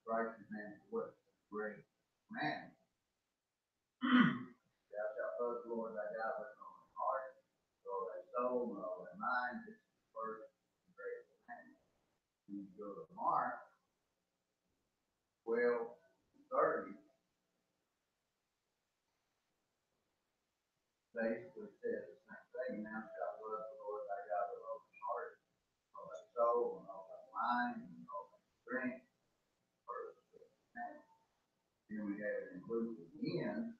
Christ commanded what? Great commandment. Thou shalt love the Lord thy God with all thy heart, with all thy soul, with all thy mind. This is the first and great commandment. When you go to Mark 12:30, basically says the same thing. Thou shalt love the Lord thy God with all thy heart, all thy soul, and all thy mind, and all thy strength. First commandment. Then we have it included again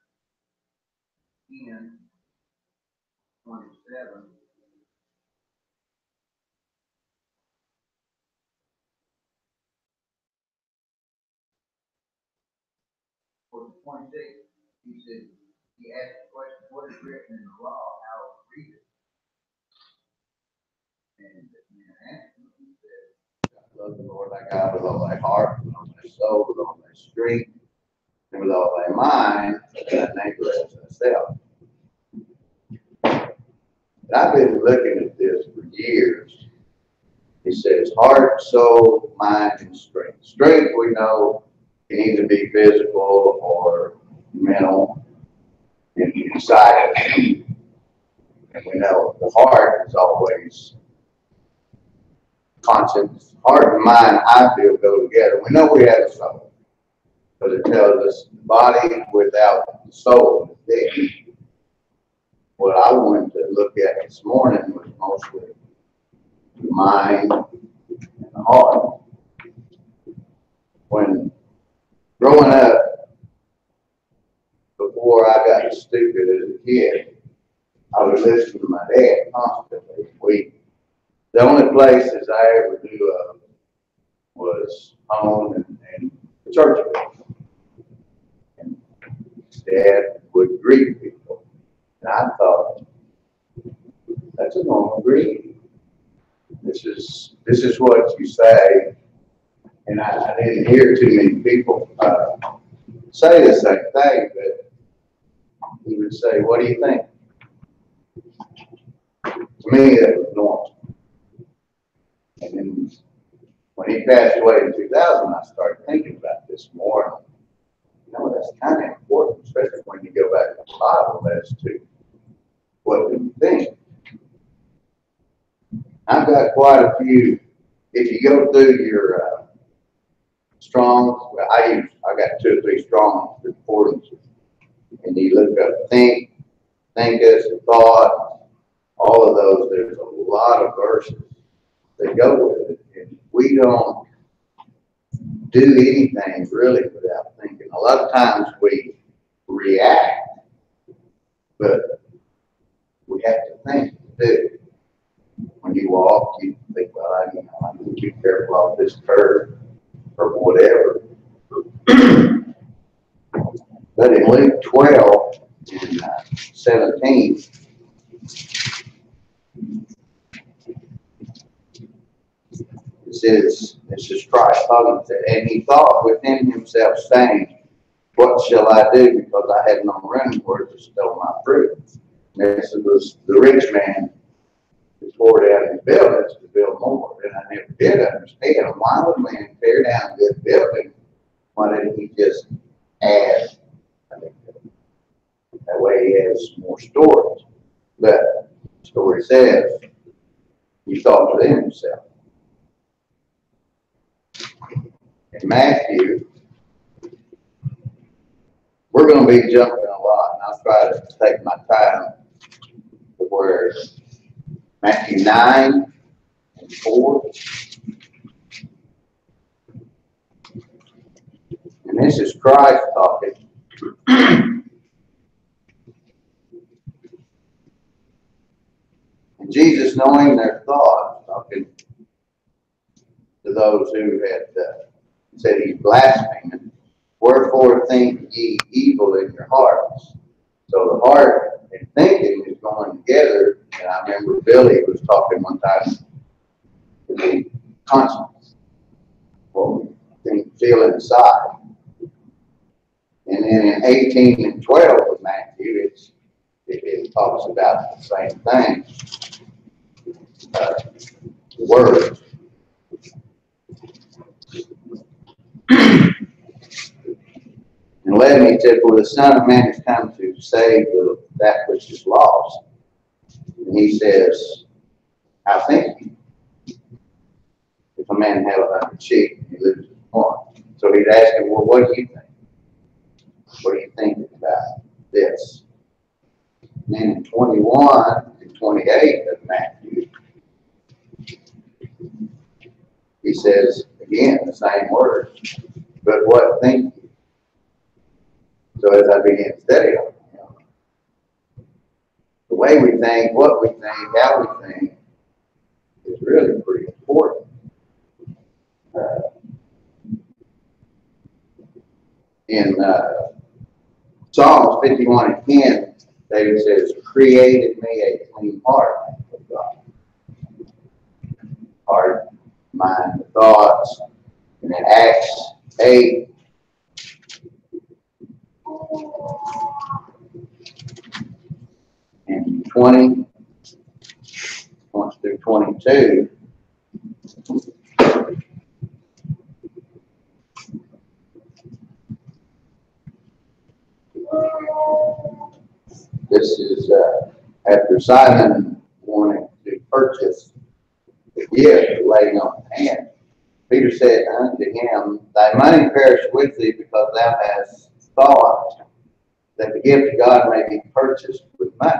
in 27. For 26, he said, he asked the question, what is written in the law? How to read it? And the man answered, he said, love the Lord thy God with all thy heart, with all thy soul, with all thy strength, and with all thy mind, and thy neighbor as thyself. And I've been looking at this for years. He says, heart, soul, mind, and strength. Strength, we know, can either be physical or mental and inside. And we know the heart is always conscious. Heart and mind, I feel, go together. We know we have a soul, but it tells us the body without the soul is dead. What I wanted to look at this morning was mostly the mind and the heart. When growing up, before I got stupid as a kid, I would listen to my dad constantly. The only places I ever knew of was home and the church. And Dad would greet people. And I thought, that's a normal greeting. This is what you say. And I didn't hear too many people say the same thing, but he would say, what do you think? To me, that was normal. And then when he passed away in 2000, I started thinking about this more. You know, that's kind of important, especially when you go back to the Bible as to what do you think. I've got quite a few. If you go through your Strong's, well, I got 2 or 3 Strong recordings, and you look up think as a thought, all of those. There's a lot of verses that go with it, and we don't do anything really without thinking. A lot of times we react, but we have to think too. When you walk, you think, well, I need to be careful off this curve or whatever. But in Luke 12 and 17, it says, this is Christ talking, and he thought within himself, saying, what shall I do, because I have no room where to stow my fruit? And this was the rich man who tore down his buildings to build more. And I never did understand, why would man tear down a good building? Why didn't he just add? That way he has more storage. But the story says, he thought within himself. In Matthew, we're going to be jumping a lot, and I'll try to take my time to where Matthew 9 and 4. And this is Christ talking. And Jesus, knowing their thoughts, talking to those who had said he's blaspheming, wherefore think ye evil in your hearts? So the heart and thinking is going together. And I remember Billy was talking one time to the conscience, what we feel inside. And then in 18 and 12 of Matthew, it talks about the same thing. The words. 11, he said, for the Son of Man has come to save that which is lost. And he says, how think you? If a man have 100 sheep and he loses one. So he's asking, well, what do you think? What are you thinking about this? And then in 21 and 28 of Matthew, he says, again, the same words. But what think you? So as I begin to study on the way we think, what we think, how we think is really pretty important. In Psalms 51 and 10, David says, created me a clean heart, O God. Heart, mind, thoughts. And in Acts 8, and 20 through 22, this is after Simon wanted to purchase the gift, laying on the hand. Peter said unto him, thy money perish with thee, because thou hast thought that the gift of God may be purchased with money.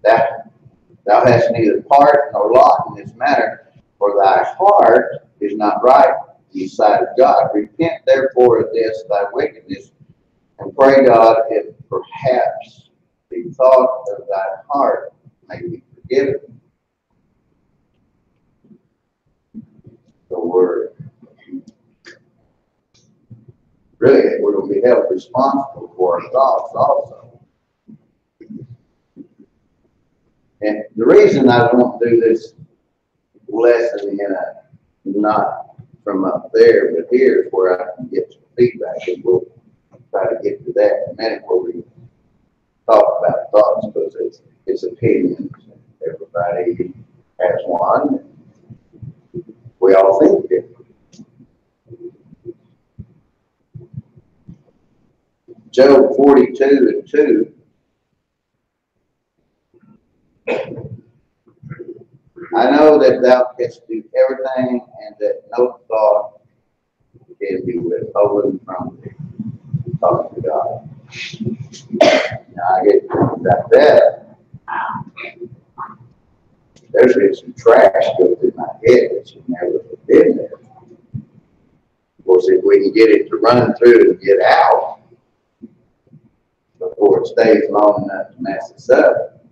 Thou hast neither part nor lot in this matter, for thy heart is not right in the sight of God. Repent therefore of this thy wickedness, and pray God, if perhaps the thought of thy heart may be forgiven. The word. Really, we're going to be held responsible for our thoughts also. And the reason I want to do this lesson not from up there, but here is where I can get some feedback, and we'll try to get to that in a minute where we talk about thoughts, because it's opinions. Everybody has one. We all think different. Job 42 and 2. I know that thou canst do everything, and that no thought can be withholden from thee. Talking to God. Now I get about that. There's been some trash go through my head that should never have been there. Of course, if we can get it to run through and get out before it stays long enough to mess us up,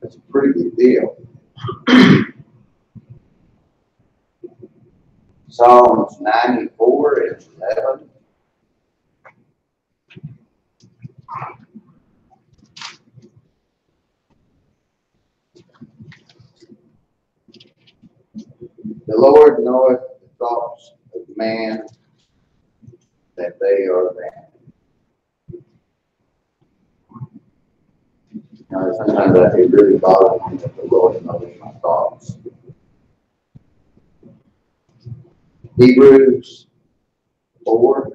that's a pretty good deal. Psalms 94 and 11. The Lord knoweth the thoughts of man, that they are vain. Now, sometimes it really bothers me that the Lord knows my thoughts. Hebrews 4.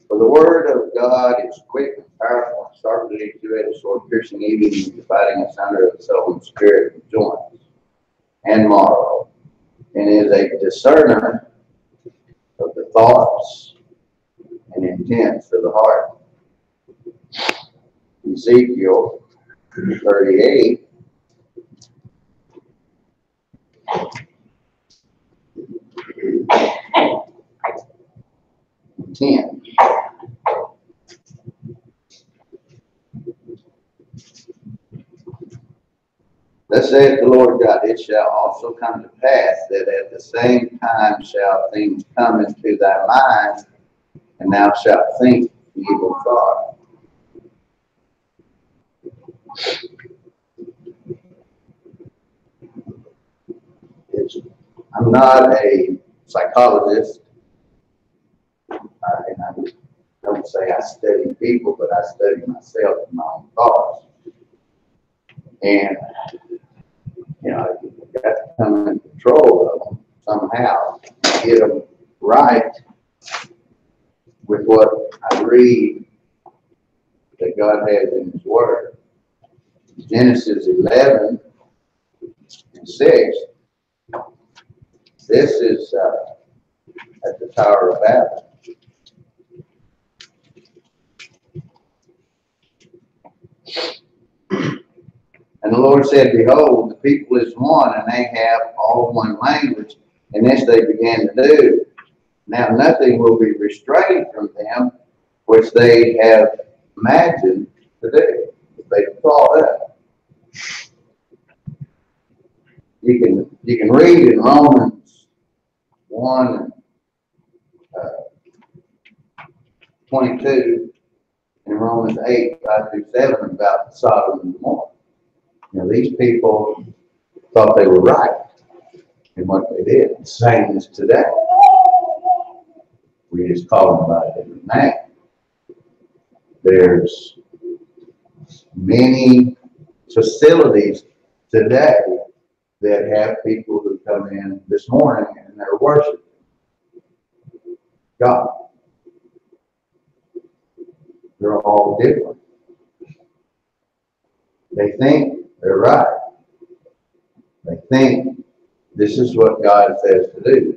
For the word of God is quick and powerful, and sharper than any two-edged sword, piercing even and dividing asunder of the soul and spirit and joints and marrow, and is a discerner of the thoughts and intents of the heart. Ezekiel 38. 10. Thus saith the Lord God, it shall also come to pass that at the same time shall things come into thy mind, and thou shalt think the evil thought. I'm not a psychologist, and I don't say I study people, but I study myself and my own thoughts. And, you got to come in control of them somehow, get them right with what I read that God has in His Word. Genesis 11 and 6, this is at the Tower of Babel. And the Lord said, behold, the people is one, and they have all one language, and this they began to do. Now nothing will be restrained from them, which they have imagined to do, if they thought up. You can read in Romans 1 22 and Romans 8 5 through 7 about Sodom and Gomorrah. These people thought they were right in what they did. Same as today. We just call them by a different name. There's many facilities today that have people who come in this morning and they're worshiping God. They're all different. They think they're right. They think this is what God says to do.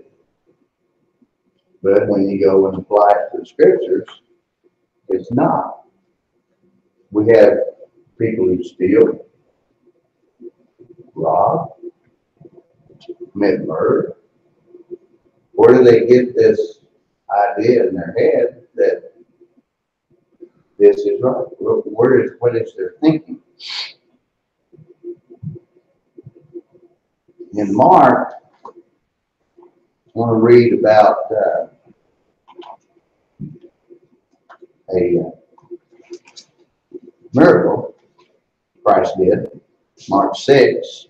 But when you go and apply it to the scriptures, it's not. We have people who steal, rob, commit murder. Where do they get this idea in their head that this is right? What is their thinking? In Mark, I want to read about a miracle Christ did. Mark 6.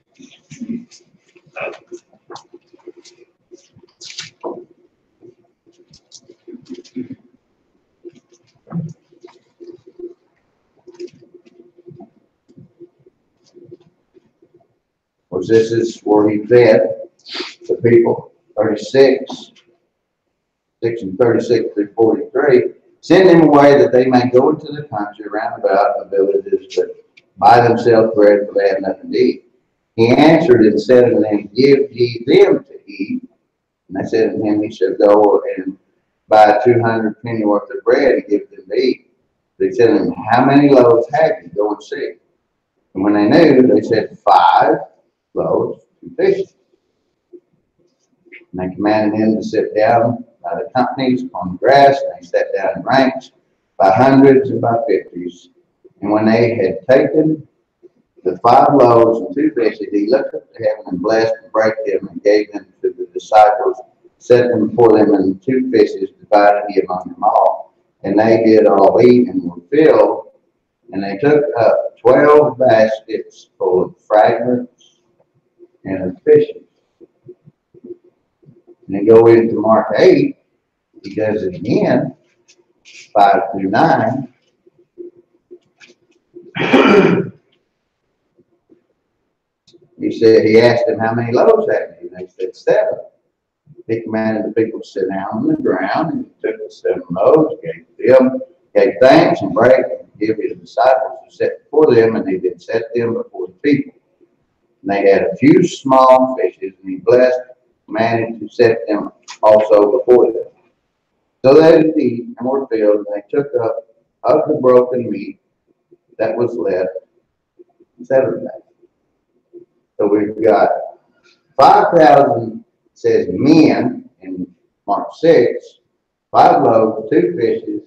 Because this is where He fed the people. 36, 6 and 36 through 43. Send them away that they may go into the country round about the villages, but buy themselves bread, for they have nothing to eat. He answered and said unto them, give ye them to eat. And they said unto him, he should go and buy 200 penny worth of bread and give them to eat. They said unto him, how many loaves have you? Go and see. And when they knew, they said, 5 loaves, 2 fishes. And they commanded him to sit down by the companies upon the grass, and they sat down in ranks by hundreds and by 50s. And when they had taken the 5 loaves and 2 fishes, he looked up to heaven and blessed and brake them and gave them to the disciples, set them before them, and the 2 fishes divided he among them all. And they did all eat and were filled, and they took up 12 baskets full of fragments and of fishes. And then go into Mark 8, he does it again, 5 through 9. He asked them, how many loaves have you? And they said, 7. He commanded the people to sit down on the ground, and he took the 7 loaves, gave thanks, and brake, and gave it to the disciples to set before them, and they did set them before the people. And they had a few small fishes, and he blessed, commanded to set them also before them. So they did eat and were filled, and they took up of the broken meat that was left 7 bags. So we've got 5,000, says men in Mark 6, 5 loaves, 2 fishes,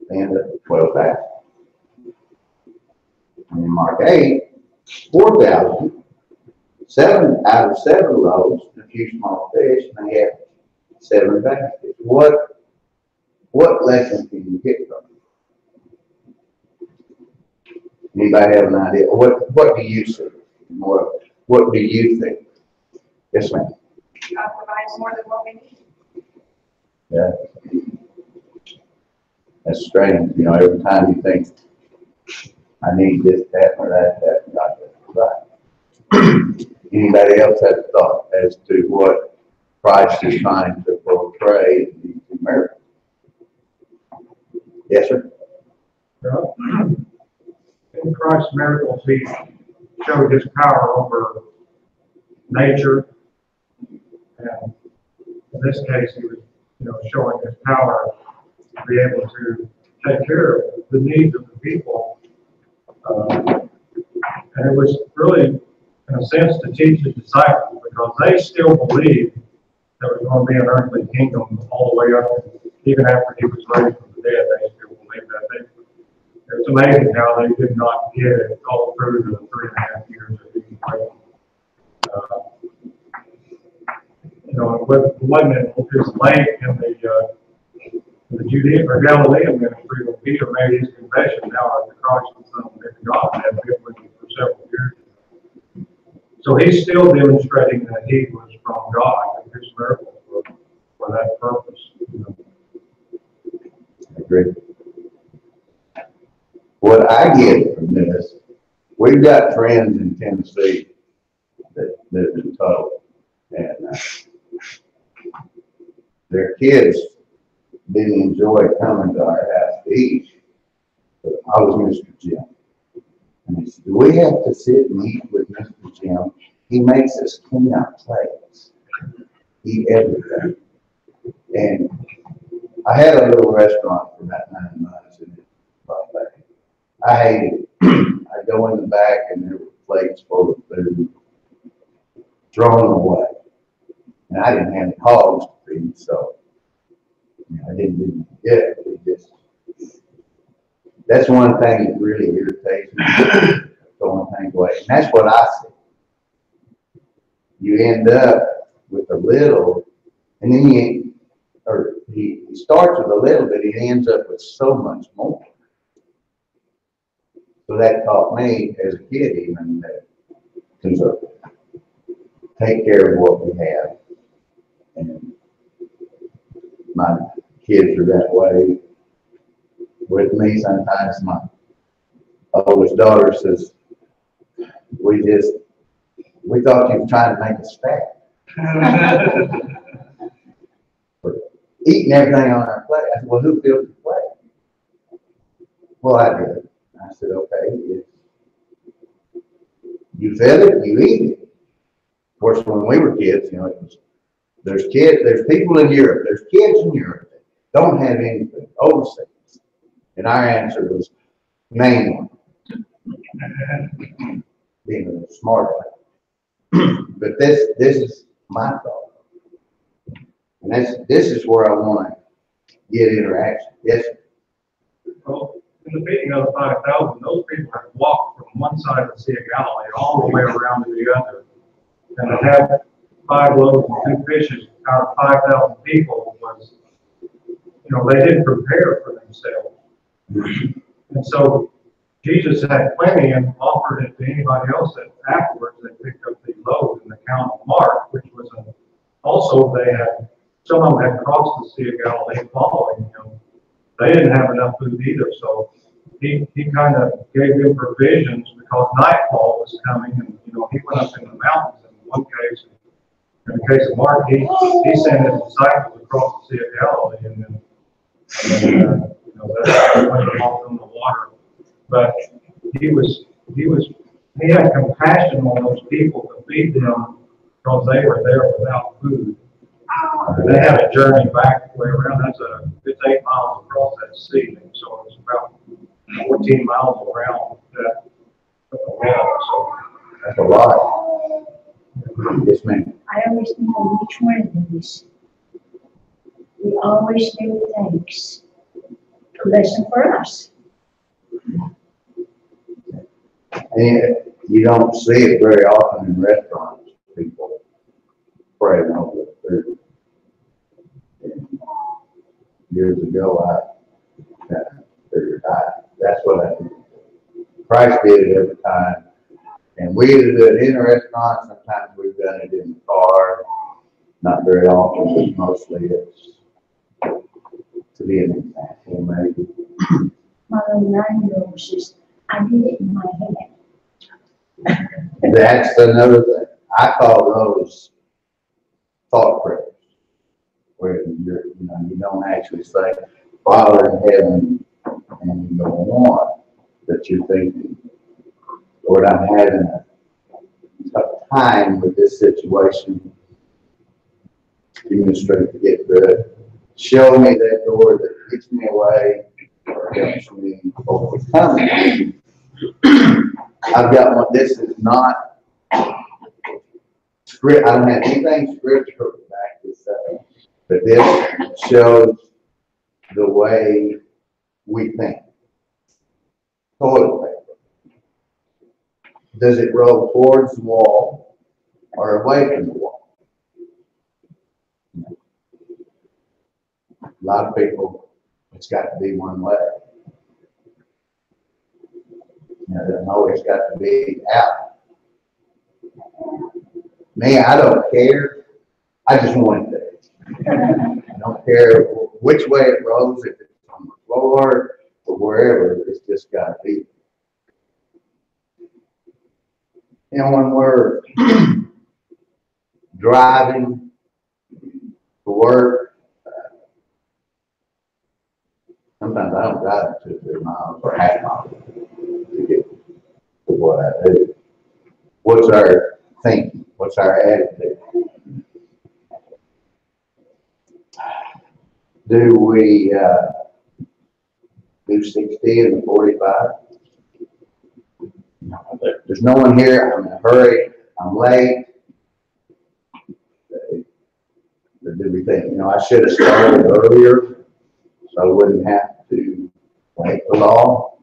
and 12 bags. And in Mark 8, 4,000, 7 out of 7 loaves, and a few small fish, and they had 7 baskets. What lesson can you get from it? Anybody have an idea? What do you see? What do you think? Yes, ma'am. God provides more than what we need. Yeah. That's strange. You know, every time you think, I need this, that, or that, not that. Right. Anybody else have a thought as to what Christ is trying to portray in these two miracles? Yes, sir. Well, in Christ's miracles, he showed his power over nature, and in this case, he was, showing his power to be able to take care of the needs of the people. And it was really, in a sense, to teach the disciples, because they still believed there was going to be an earthly kingdom all the way up, even after he was raised from the dead. They still believed that. It's amazing how they did not get it all through the 3.5 years of being waiting. It wasn't until his late in the Judean or Galilean ministry when Peter made his confession, now as the Christ the Son of the living God, and had been with him for several years. So he's still demonstrating that he was from God, and his miracles were for that purpose. I agree. What I get from this, we've got friends in Tennessee that live in Tuttle, and their kids didn't enjoy coming to our house to eat. But I was Mr. Jim. And he said, do we have to sit and eat with Mr. Jim? He makes us clean our plates, eat everything. And I had a little restaurant for about 9 months, and it was like, I hated it. I'd go in the back and there were plates full of food thrown away. And I didn't have any hogs to feed, so I didn't do good. That's one thing that really irritates me, throwing things away. And that's what I see. You end up with a little, and then he starts with a little, but he ends up with so much more. So that taught me as a kid even that to take care of what we have. And my kids are that way with me. Sometimes my oldest daughter says, we thought you were trying to make us fat. For eating everything on our plate. I said, well, who filled the plate? Well, I did. I said, okay, you fill it, you eat it. Of course, when we were kids, there's people in Europe, there's kids in Europe that don't have anything overseas. And our answer was, name one. Being a little smart. But this is my thought. And this is where I want to get interaction. Yes. Well, in the feeding of the 5,000, those people had walked from one side of the Sea of Galilee all the way around to the other. And to have 5 loaves and 2 fishes out of 5,000 people was, they didn't prepare for themselves. And so Jesus had plenty and offered it to anybody else that afterwards they picked up the loaves in the account of Mark, which was also some of them had crossed the Sea of Galilee following him. They didn't have enough food either, so he kind of gave them provisions because nightfall was coming, and he went up in the mountains in one case. In the case of Mark, he sent his disciples across the Sea of Galilee, and then that's when he walked on the water. But he had compassion on those people to feed them because they were there without food. They had a journey back way around. It's 8 miles across that sea, so it's about 14 miles around that walk. So That's a lot. Yes, ma'am. I always know each one of these. We always give thanks. A lesson for us. And you don't see it very often in restaurants, people praying over the food. And years ago, I figured that's what I do. Christ did it every time. And we either do it in a restaurant, sometimes we've done it in the car. Not very often, but mostly it's to be an example, maybe. My little 9-year-old says, I did it in my head. That's another thing. I call those thought prayers, where you don't actually say, Father in heaven, and you go on, that you're thinking, Lord, I'm having a tough time with this situation. Give me the strength to get through it. Show me that door that gets me away or helps me overcome it. I've got one. This is not script. I don't have anything scriptural to back this up, but this shows the way we think. Toilet paper. Does it roll towards the wall or away from the wall? A lot of people, it's got to be one way. It doesn't always got to be out. Me, I don't care. I just want it there. I don't care which way it rolls, if it's on the floor or wherever, it's just got to be. When we're driving to work, sometimes I don't drive 2 or 3 miles or half mile to get to what I do. What's our thinking? What's our attitude? Do we do 60 and 45? No, there's no one here. I'm in a hurry. I'm late. Or do we think, I should have started earlier so I wouldn't have to break the law?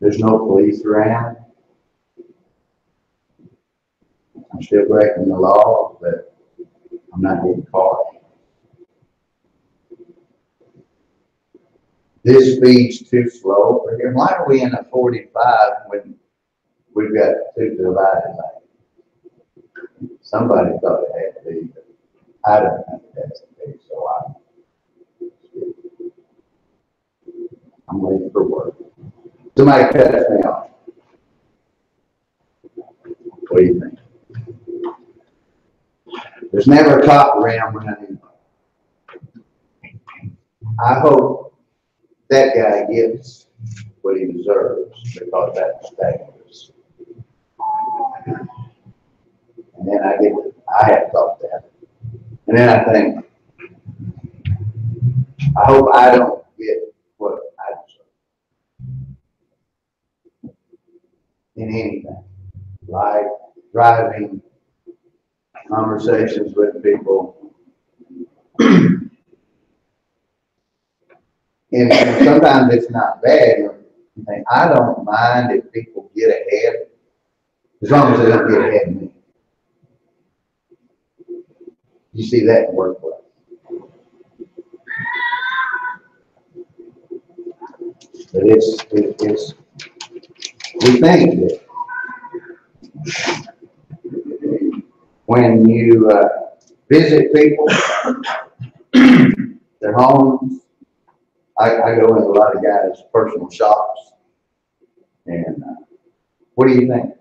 There's no police around. I'm still breaking the law, but I'm not getting caught. This speed's too slow for him. Why are we in a 45 when we've got 2 divided lanes? Somebody thought it had to be, but I don't think that's the case, so I'm late for work. Somebody cuts me off. What do you think? There's never a cop around when I need one. I hope that guy gets what he deserves because that mistake was. And then I have thought that. And then I think, I hope I don't get what I deserve. In anything. Life, driving, conversations with people. And sometimes it's not bad. You think, I don't mind if people get ahead, as long as they don't get ahead of me. You see that in workplace. But it's we think that when you visit people, their homes, I go into a lot of guys' personal shops, and what do you think?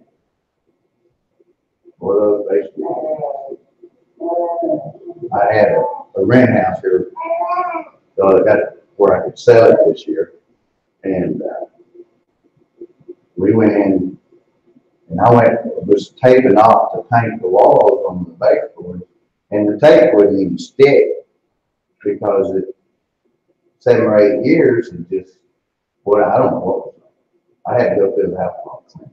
What those basically? I had a rent house here, so I got it where I could sell it this year, and we went in, and I was taping off to paint the walls on the baseboard, and the tape wouldn't even stick because it 7 or 8 years and just, well, I don't know what was wrong. I had to go through the house all the time.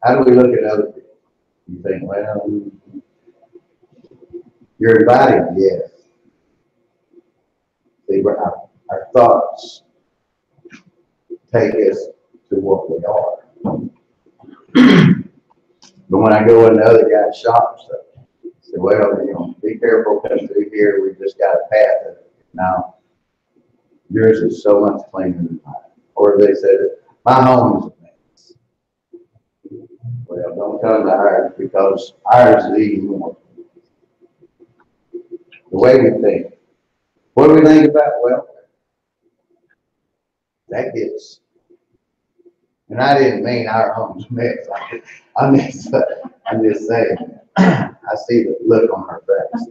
How do we look at other people? You think, well, you're invited, yes. See, our thoughts take us to what we are. But when I go into other guys' shops, I say, well, be careful, because through here we just got a path. Now, yours is so much cleaner than mine. Or they said, my home is a mess. Well, don't come to ours because ours is even more. The way we think. What do we think about welfare? That gets, and I didn't mean our home's a mess. I'm just saying. I see the look on her face.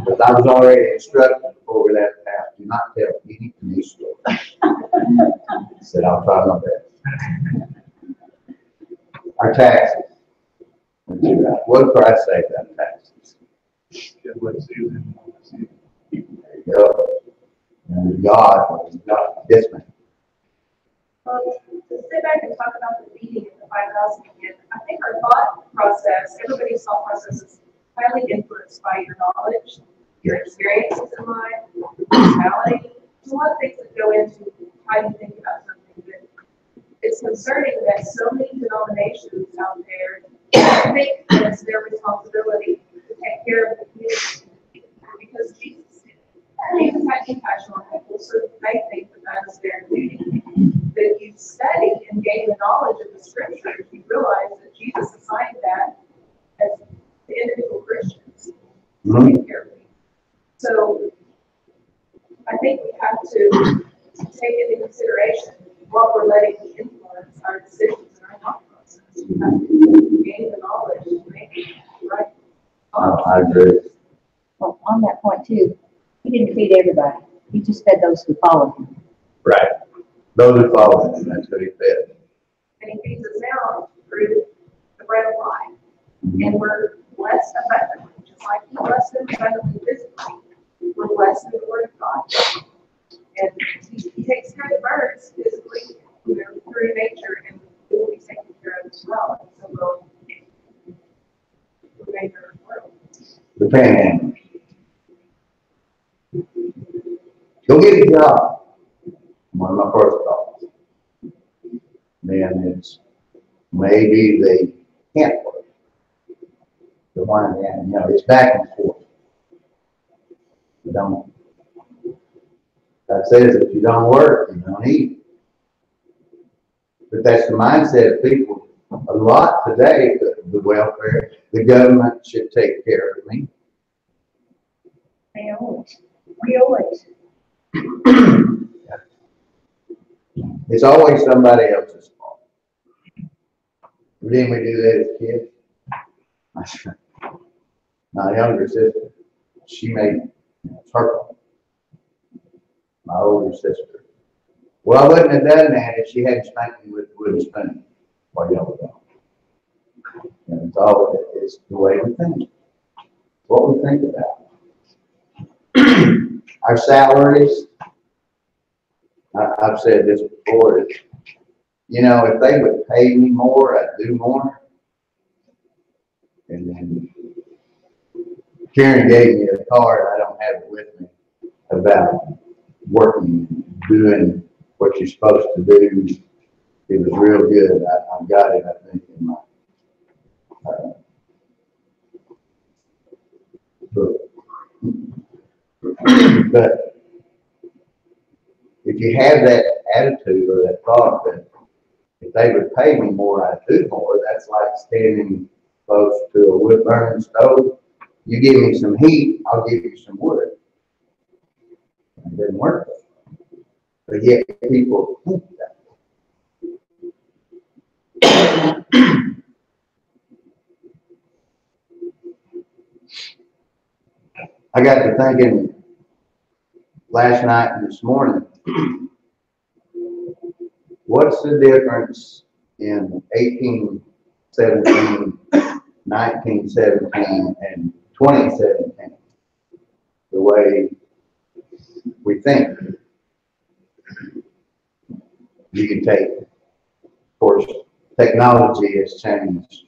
But I was already instructed before we left the house, do not tell any news story. I said, I'll try my best. Our taxes. What did Christ say about taxes? There you go. And God, yes, ma'am. To sit back and talk about the meeting at the 5,000 again, I think our thought process, everybody's thought process is highly influenced by your knowledge, your experiences in life, your personality. There's a lot of things that go into how you think about something. But it's concerning that so many denominations out there think that it's their responsibility to take care of the community because Jesus did. Jesus had compassion on people, so they think that that is their duty. But if you study and gain the knowledge of the scriptures, you realize that Jesus assigned that as the individual Christians to take care of people. So I think we have to take into consideration what we're letting influence our decisions and our thought process. We have to gain the knowledge to make it right. I agree. Well, on that point too, he didn't feed everybody. He just fed those who followed him. Right. Those who follow him, that's what he said. And he feeds us now through the bread of life. And we're blessed abundantly, just like he blessed them abundantly physically. We're blessed in the word of God. And he takes care of the birds physically, through nature, and we will be taken care of as well. So we'll make our world. The panhandlers. Go get a job. One of my first thoughts. Then it's maybe they can't work. The one, it's back and forth. You don't. That says if you don't work, you don't eat. But that's the mindset of people. A lot today, the welfare, the government should take care of me. They always. We always. It's always somebody else's fault. Didn't we do that as kids? My younger sister, she made her fault. My older sister. Well, I wouldn't have done that if she hadn't spanked me with the wooden spoon while y'all were gone. And it's the way we think. What we think about. Our salaries, I've said this before, if they would pay me more, I'd do more. And then Karen gave me a card, I don't have it with me, about working, doing what you're supposed to do. It was real good. I got it, I think, in my book. But if you have that attitude or that thought that if they would pay me more, I'd do more, that's like standing close to a wood burning stove. You give me some heat, I'll give you some wood. It didn't work. But yet people think that. I got to thinking last night and this morning, what's the difference in 1817, 1917, and 2017? The way we think. You can take, of course, technology has changed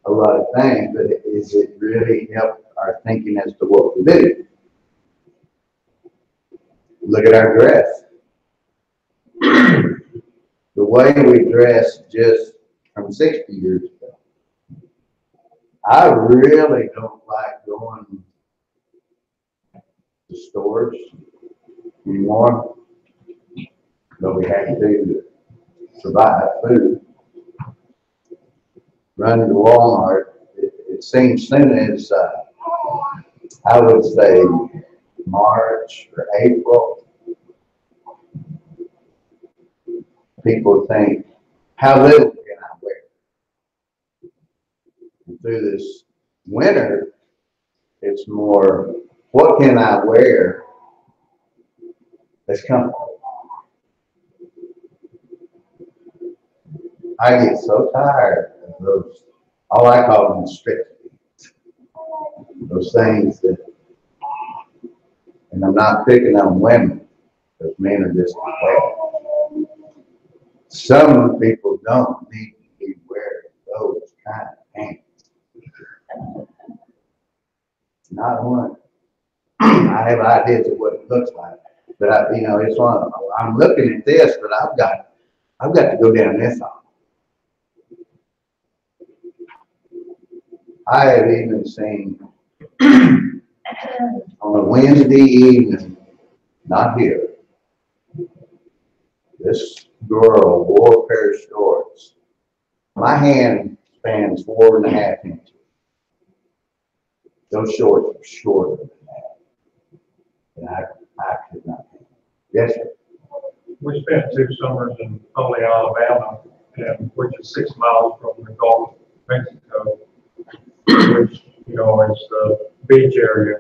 a lot of things, but is it really helped our thinking as to what we do? Look at our dress. The way we dress just from 60 years ago. I really don't like going to stores anymore. But we have to survive food. Run to Walmart. It seems soon as, I would say, March or April, people think, how little can I wear? And through this winter, it's more, what can I wear that's comfortable? I get so tired of those, all I call them strict, those things that, and I'm not picking on women, because men are just bad. Some people don't need to be wearing those kind of pants. Not one. I have ideas of what it looks like, but it's one. I'm looking at this, but I've got to go down this aisle. I have even seen on a Wednesday evening, not here, this girl wore a pair of shorts. My hand spans 4.5 inches. Those shorts are shorter than that. And I could not. Yes, sir. We spent 2 summers in Foley, Alabama, which is 6 miles from the Gulf of Mexico, which, is the beach area.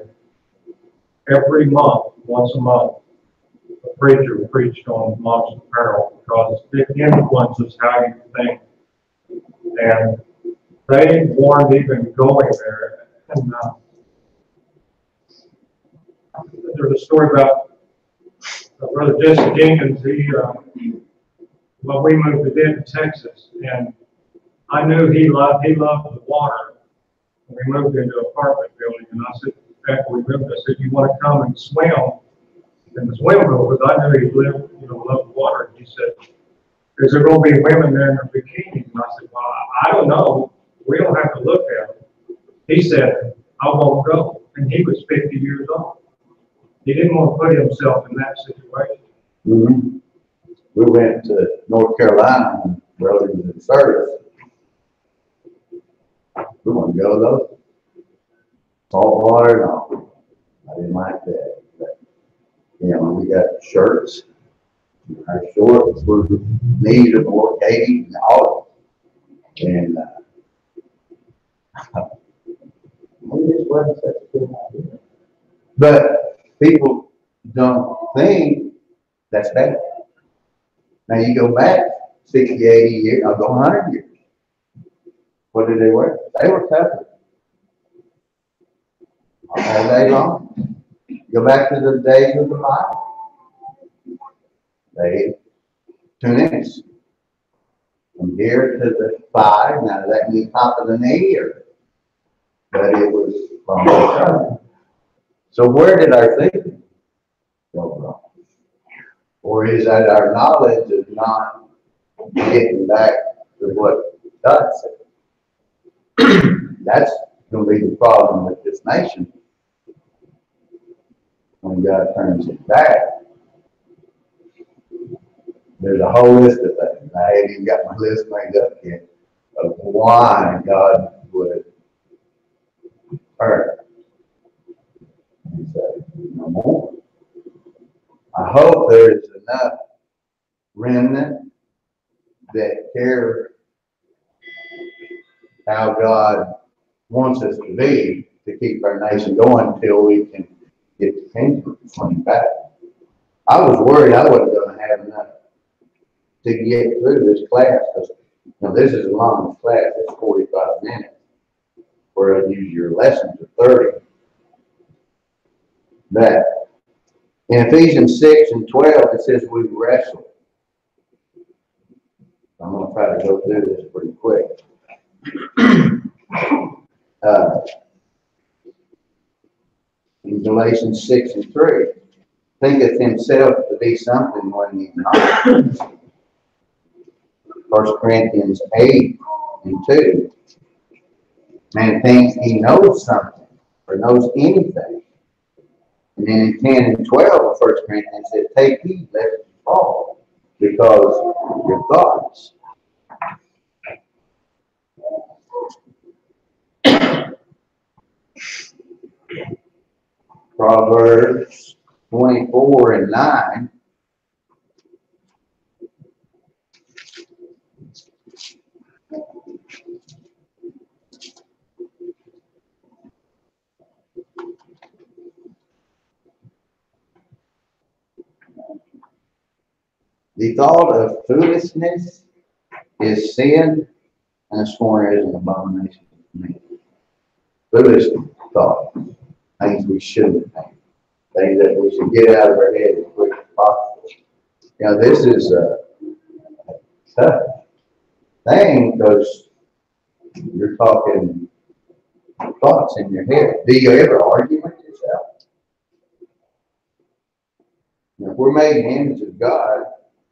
Every month, once a month, a preacher preached on monster peril because it influences how you think. And they weren't even going there. And there's a story about Brother Jesse Jenkins. We moved to Denton, Texas, and I knew he loved the water. And we moved into an apartment building, and I said, after we moved, I said, "You want to come and swim in the swimming pool?" Because I knew he loved the water. And he said, "Is there going to be women there in their bikinis?" And I said, "Well, I don't know. We don't have to look at them." He said, "I won't go." And he was 50 years old. He didn't want to put himself in that situation. Mm-hmm. We went to North Carolina and rode into the service. We want to go though. Salt water, no. I didn't like that. But, we got shirts. Our shorts were needed or more Katie and all. And maybe this wasn't such a good idea. But people don't think that's bad. Now you go back 60, 80 years, I'll go 100 years. What did they wear? They were covered all day long. Go back to the days of the Bible. They tunics from here to the thigh. Now does that mean top of the knee, but it was from the shoulder. So where did our thinking go wrong? Or is that our knowledge of not getting back to what God said? That's going to be the problem with this nation when God turns it back. There's a whole list of things. I haven't even got my list made up yet of why God would turn and say, no more. I hope there's enough remnant that care how God wants us to be to keep our nation going until we can get the kingdom back. I was worried I wasn't going to have enough to get through this class because this is a long class. It's 45 minutes. Whereas your lessons are 30. But in Ephesians 6 and 12, it says we wrestle. I'm going to try to go through this pretty quick. In Galatians 6 and 3, thinketh himself to be something when he's not. 1 Corinthians 8 and 2, man thinks he knows something or knows anything. And then in 10 and 12 of 1 Corinthians said, take heed lest you fall, because your thoughts. Proverbs 24 and 9. The thought of foolishness is sin, and a scorner is an abomination to me. Foolish thought, things we shouldn't think, things that we should get out of our head as quick as possible. You know, this is a tough thing because you're talking thoughts in your head. Do you ever argue with yourself? You know, if we're made in the image of God,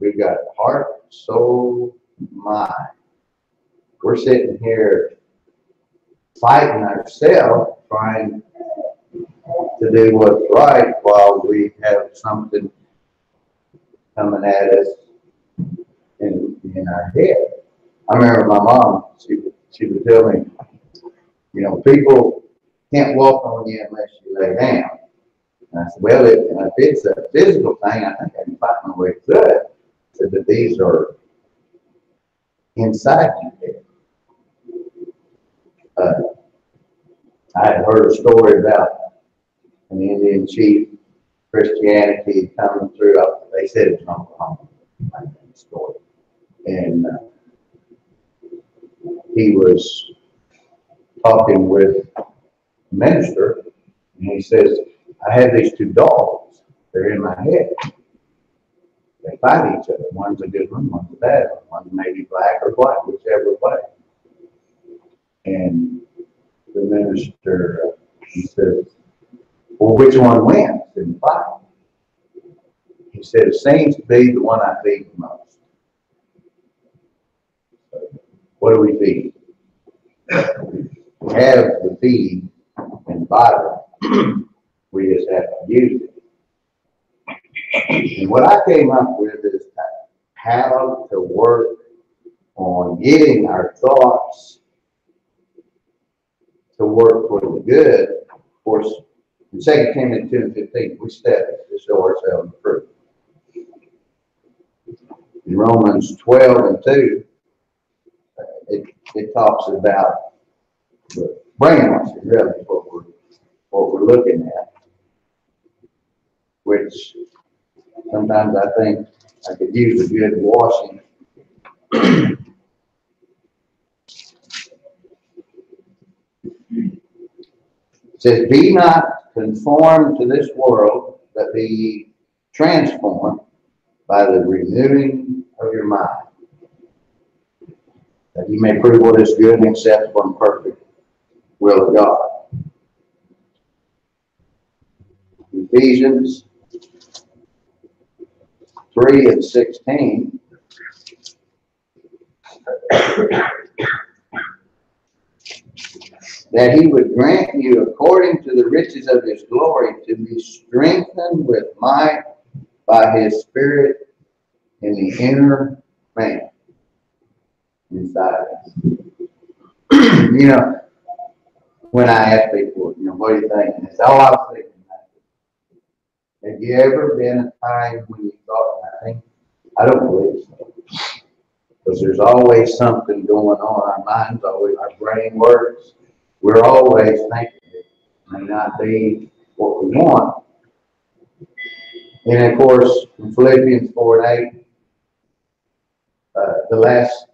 we've got heart, soul, mind. We're sitting here fighting ourselves, trying to do what's right while we have something coming at us in our head. I remember my mom, she would tell me, you know, people can't walk on you unless you lay down. And I said, well, if it's a physical thing, I think I can fight my way through it. I said, but these are inside your head. I had heard a story about an Indian chief, Christianity coming through. They said it's not a story. And he was talking with a minister, and he says, I have these two dogs. They're in my head. They fight each other. One's a good one, one's a bad one. One's maybe black or white, whichever way. And the minister, he says, well, which one wins in the fight? He said, it seems to be the one I feed the most. What do we feed? We have the feed in the Bible. We just have to use it. And what I came up with is how to work on getting our thoughts to work for the good. Of course, in 2 Timothy 2 and 15, we study to show ourselves approved. In Romans 12 and 2, it talks about the brainwashing, really, what we're looking at, which sometimes I think I could use a good washing. It says, be not conformed to this world, but be ye transformed by the renewing of your mind, that you may prove what is good and acceptable and perfect will of God. Ephesians 3 and 16. That he would grant you, according to the riches of his glory, to be strengthened with might by his Spirit in the inner man, inside us. You know, when I ask people, you know, what do you think? And it's all I was thinking. Have you ever been a time when you thought nothing? I don't believe so. Because there's always something going on. Our minds always, our brain works. We're always thinking it may not be what we want. And of course, in Philippians 4 and 8, the last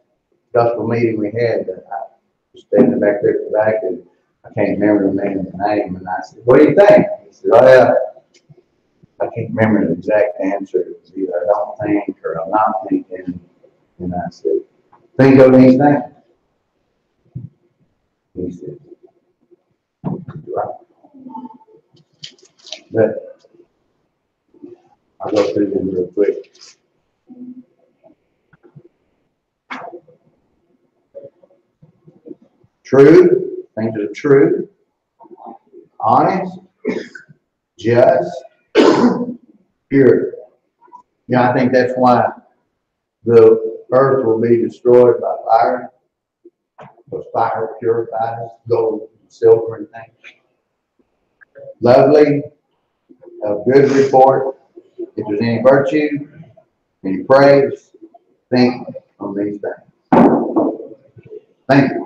gospel meeting we had, I was standing back there at the back, and I can't remember the man's name. And I said, what do you think? He said, well, I can't remember the exact answer. It was either I don't think or I'm not thinking. And I said, think of these things. He said, right. But I'll go through them real quick. True, things that are true, honest, just pure. Yeah, I think that's why the earth will be destroyed by fire. Because fire purifies gold, and silver, and things. Lovely, a good report. If there's any virtue, any praise, think on these things. Thank you.